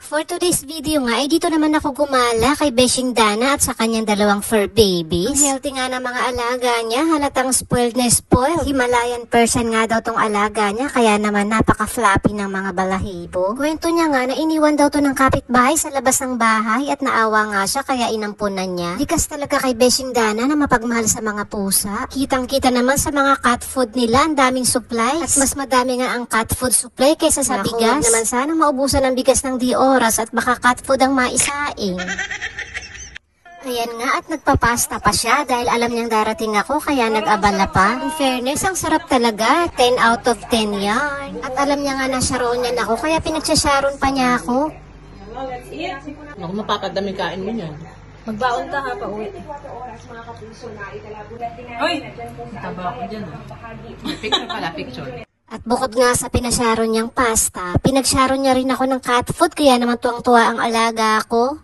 For today's video nga, ay dito naman ako gumala kay Beshing Dana at sa kanyang dalawang fur babies. Ang healthy nga ng mga alaga niya, halatang spoiled na spoiled. Himalayan Persian nga daw tong alaga niya, kaya naman napaka-floppy ng mga balahibo. Kwento niya nga na iniwan daw to ng kapitbahay sa labas ng bahay at naawa nga siya kaya inampunan niya. Likas talaga kay Beshing Dana na mapagmahal sa mga pusa. Kitang-kita naman sa mga cat food nila, ang daming supplies. At mas madami nga ang cat food supply kaysa sa bigas. Naman sana maubusan ng bigas ng oras at baka cat food ang maisaing. Ayan nga at nagpapasta pa siya dahil alam niyang darating ako kaya nag-abala pa. In fairness, ang sarap talaga. 10 out of 10 yan. At alam niya nga na sharon yan ako kaya pinagsasharon pa niya ako. Naku, mapapadami kain mo niyan. Magbaon ka ha, pauwi. Hoy! Taba ako dyan ha. Picture pala, picture. At bukod nga sa pinasharon niyang pasta, pinagsharon niya rin ako ng cat food kaya naman tuwang-tuwa ang alaga ko.